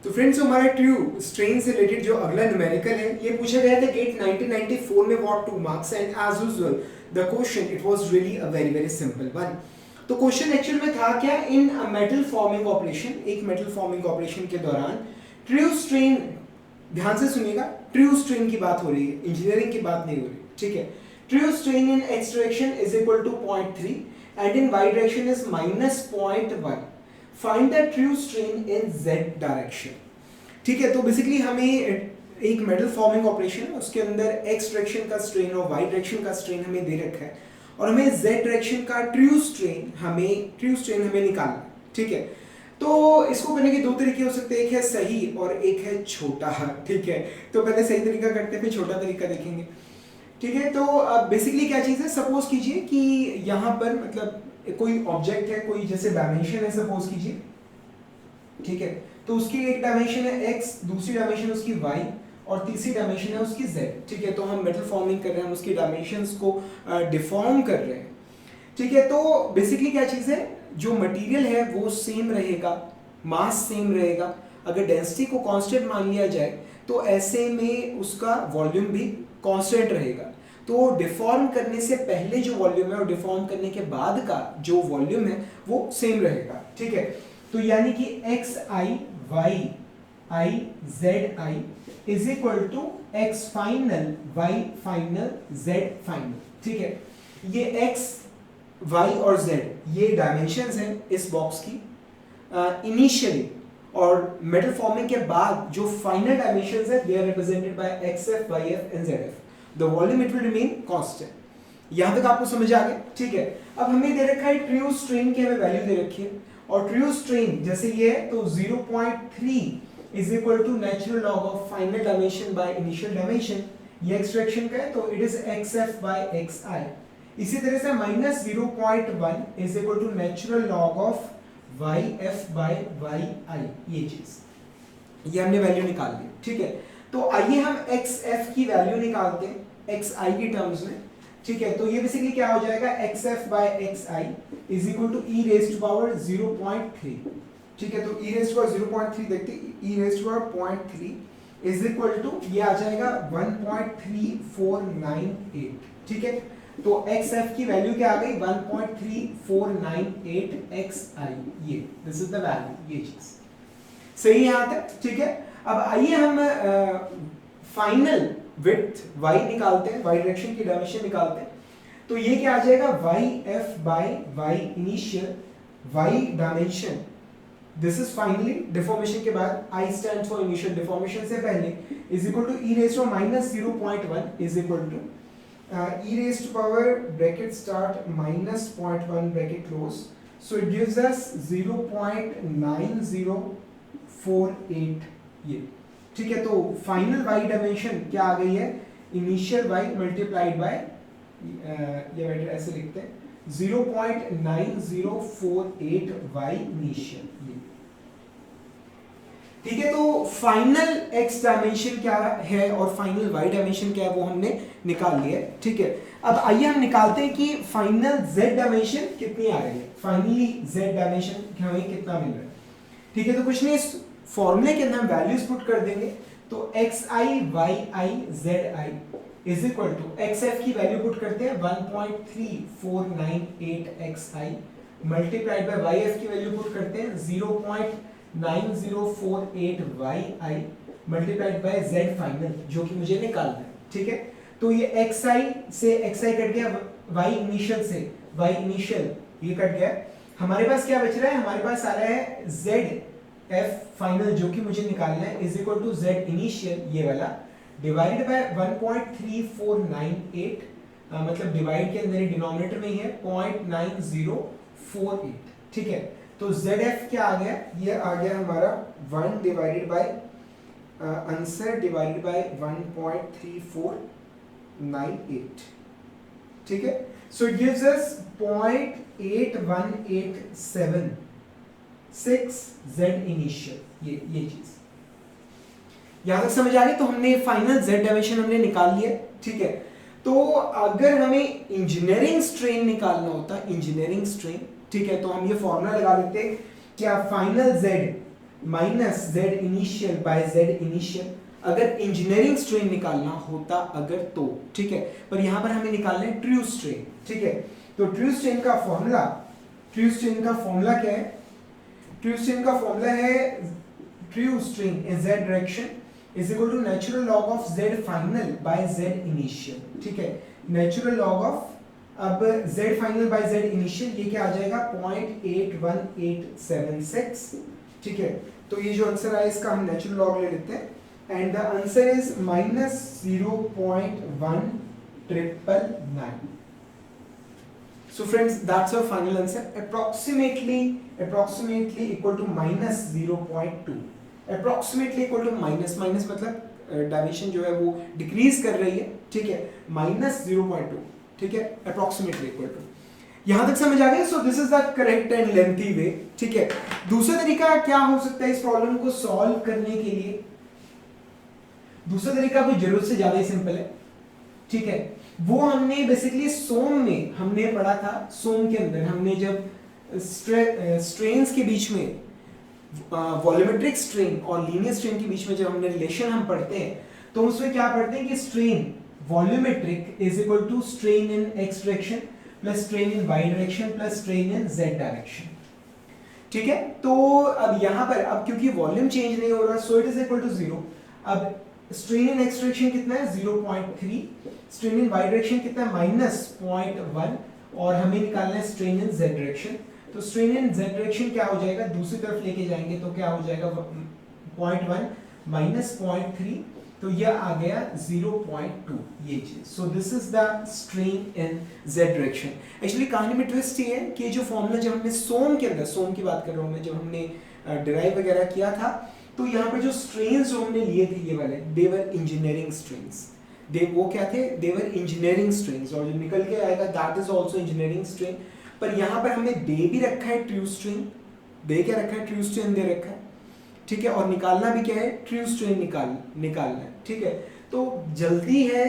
तो फ्रेंड्स हमारा true strain से रिलेटेड जो अगला न्यूमेरिकल है ये पूछा गया था गेट 1994 में what 2 marks and as usual the question it was really a very very simple one. तो क्वेश्चन एक्चुअल में था क्या, इन मेटल फॉर्मिंग ऑपरेशन, एक मेटल फॉर्मिंग ऑपरेशन के दौरान ट्रू स्ट्रेन, ध्यान से सुनिएगा, ट्रू स्ट्रेन की बात हो रही है, इंजीनियरिंग की बात नहीं हो रही, ठीक है। True strain in X direction is equal to 0.3 and in Y direction is -0.1। Find the true strain in Z direction, ठीक है। तो बेसिकली हमें एक मेटल फॉर्मिंग ऑपरेशन है, उसके अंदर एक्स डायरेक्शन का स्ट्रेन और वाई डायरेक्शन का स्ट्रेन हमें दे रखा है और हमें जेड डायरेक्शन का ट्रू स्ट्रेन हमें निकालना है, ठीक है। तो इसको करने के दो तरीके हो सकते हैं, एक है सही और एक है छोटा, ठीक है। तो पहले सही तरीका करते हैं फिर छोटा तरीका देखेंगे, ठीक है। तो बेसिकली क्या चीज़ है, सपोज कीजिए कि यहाँ पर मतलब कोई ऑब्जेक्ट है, कोई जैसे डायमेंशन है सपोज कीजिए, ठीक है। तो उसकी एक डायमेंशन है x, दूसरी डायमेंशन उसकी y और तीसरी डायमेंशन है उसकी z, ठीक है। तो हम मेटल फॉर्मिंग कर रहे हैं, हम उसकी डायमेंशंस को डिफॉर्म कर रहे हैं, ठीक है। तो बेसिकली क्या चीज़ है, जो मटेरियल है वो सेम रहेगा, मास सेम रहेगा। अगर डेंसिटी को कांस्टेंट मान लिया जाए तो ऐसे में उसका वॉल्यूम भी कांस्टेंट रहेगा। तो डिफॉर्म करने से पहले जो वॉल्यूम है और डिफॉर्म करने के बाद का जो वॉल्यूम है वो सेम रहेगा, ठीक है। तो यानी कि X I Y I Z I is equal to X final Y final Z final, ठीक है। ये एक्स वाई और जेड ये डायमेंशंस हैं इस बॉक्स की इनिशियली, और मेटल फॉर्मिंग के बाद जो फाइनल डायमेंशंस है they are represented by X F Y F and Z F. The volume it will remain constant. यहां तक आपको समझ आ गया, ठीक है। अब हमें दे रखा है ट्रू स्ट्रेन की, हमें वैल्यू दे रखी है और ट्रू स्ट्रेन जैसे ये है तो 0.3 is equal to natural log of final dimension by initial dimension. ये एक्स डायरेक्शन का है तो it is x F by x i. इसी तरह से -0.1 is equal to natural log of y f by y i, ये चीज, ये हमने वैल्यू निकाल ली, ठीक है। तो आइए हम एक्स एफ की वैल्यू निकालते हैं एक्स आई की टर्म्स में, ठीक है। तो ये बेसिकली क्या हो जाएगा, X F by x I is equal to E raise to power 0.3, ठीक है। तो ई रेज टू पावर 0.3 देखते हैं, e raise to power 0.3 is equal to ये आ जाएगा 1.3498, ठीक है। तो एक्स एफ की वैल्यू क्या आ गई, 1.3498 एक्स आई, ये दिस इज द वैल्यू, ये चीज सही है यहां तक, ठीक है। अब आइए हम फाइनल विड्थ y निकालते हैं, y डायरेक्शन की डायमेंशन निकालते हैं। तो ये क्या आ जाएगा, y f by y initial y dimension, this is finally deformation के बाद, I stand for initial, deformation से पहले is equal to e raise to -0.1 is equal to e raise to power bracket start -0.1 bracket close, so it gives us 0.9048 ये, ठीक है। तो final y dimension क्या आ गई है, इनिशियल y मल्टीप्लाइड बाय ये वेक्टर ऐसे लिखते हैं 0.9048 y इनिशियल, ये ठीक है। तो फाइनल x डायमेंशन क्या है और फाइनल y डायमेंशन क्या है वो हमने निकाल लिया है, ठीक है। अब आइए हम निकालते हैं कि फाइनल z डायमेंशन कितनी आ रही है, फाइनली z डायमेंशन हमें कितना मिल रहा है, ठीक है। तो कुछ नहीं, इस फॉर्मूले के अंदर हम वैल्यूज पुट कर देंगे। तो X I Y I Z I is equal to X F की वैल्यू पुट करते हैं 1.3498 X I multiplied by Y F की वैल्यू पुट करते हैं 0.9048 Y I multiplied by Z final, जो कि मुझे निकालना है, ठीक है। तो ये एक्स आई से एक्स आई कट गया, वाई इनिशियल से वाई इनिशियल ये कट गया, हमारे पास क्या बच रहा है, हमारे पास आ रहा है जेड एफ फाइनल जो कि मुझे निकालना है is equal to Z initial ये वाला डिवाइडेड बाय 1.3498, मतलब डिवाइड के अंदर डिनोमिनेटर में ही है 0.9048, ठीक है। तो जेड एफ क्या आ गया, ये आ गया हमारा 1 divided by answer divided by 1.3498, ठीक है। सो it gives us 0.8187 z initial, ये चीज यहां तक समझ आ गई। तो हमने फाइनल z डायमेंशन हमने निकाल लिया, ठीक है। तो अगर हमें इंजीनियरिंग स्ट्रेन निकालना होता, इंजीनियरिंग स्ट्रेन, ठीक है, तो हम ये फॉर्मूला लगा देते क्या, final z minus Z initial by Z initial, अगर इंजीनियरिंग स्ट्रेन निकालना होता अगर तो, ठीक है, पर यहां पर हमें निकालना है ट्रू स्ट्रेन, ठीक है। तो ट्रू स्ट्रेन का फॉर्मूला क्या है? ट्रू स्ट्रेन का फॉर्मूला है true strain in Z direction is equal to natural log of Z final by Z initial, ठीक है। नेचुरल लॉग ऑफ, अब z final by z initial ये क्या आ जाएगा 0.81876, ठीक है। तो ये जो आंसर आया इसका हम नेचुरल लॉग ले लेते हैं and the answer is -0.1999. So friends, that's our final answer, approximately equal to -0.2, approximately equal to minus मतलब डायमेंशन जो है वो डिक्रीज कर रही है, ठीक है, -0.2, ठीक है, अप्रोक्सीमेटली इक्वल टू। यहां तक समझ आ गया? So this is the correct and lengthy way, ठीक है। दूसरा तरीका क्या हो सकता है इस प्रॉब्लम को सॉल्व करने के लिए? दूसरा तरीका कोई जरूरत से ज्यादा ही सिंपल है, ठीक है। वो हमने बेसिकली सोम में हमने पढ़ा था, सोम के अंदर हमने जब स्ट्रेन्स के बीच में वॉल्यूमेट्रिक स्ट्रेन और लीनियर स्ट्रेन के बीच में जब हमने रिलेशन हम पढ़ते हैं तो उसमें क्या पढ़ते हैं कि strain volumetric is equal to strain in X direction plus strain in Y direction plus strain in Z direction, ठीक है। तो अब यहाँ पर अब क्योंकि वॉल्यूम चेंज नहीं हो रहा so it is equal to 0। अब स्ट्रेन इन एक्स डायरेक्शन कितना है 0.3, स्ट्रेन इन वाई डायरेक्शन कितना है -0.1 और हमें निकालना है स्ट्रेन इन जेड डायरेक्शन। तो स्ट्रेन इन जेड डायरेक्शन क्या हो जाएगा, दूसरी तरफ लेके जाएंगे तो क्या हो जाएगा 0.1 -0.3, तो ये आ गया 0.2 ये चीज। सो this is the strain in Z direction. Actually कहानी में ट्विस्ट ये है कि जो फॉर्मूला जब हमने सोम के अंदर, सोम की बात कर रहा हूँ मैं, जब हमने डिराइव वगैरह किया था तो यहाँ पर जो स्ट्रेन्स जो हमने लिए थे ये वाले दे वर इंजीनियरिंग स्ट्रेन्स, वो क्या थे, दे वर इंजीनियरिंग स्ट्रेन्स, और जो निकल के आएगा that is also engineering strain. पर यहाँ पर हमने दे भी रखा है ट्रू स्ट्रेन, दे क्या रखा है, ट्रू स्ट्रेन दे रखा है, ठीक है, और निकालना भी क्या है, ट्रू स्ट्रेन निकालना है, ठीक है। तो जल्दी है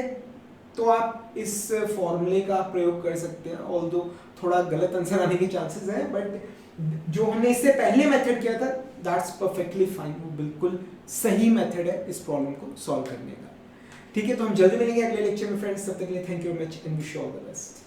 तो आप इस फॉर्मूले का प्रयोग कर सकते हैं, ऑल्दो थोड़ा गलत आंसर आने के चांसेस हैं, बट जो हमने इससे पहले मेथड किया था दैट्स परफेक्टली फाइन, वो बिल्कुल सही मेथड है इस प्रॉब्लम को सॉल्व करने का, ठीक है। तो हम जल्दी मिलेंगे अगले लेक्चर में फ्रेंड्स, तब तक के लिए thank you very much and wish you all the best.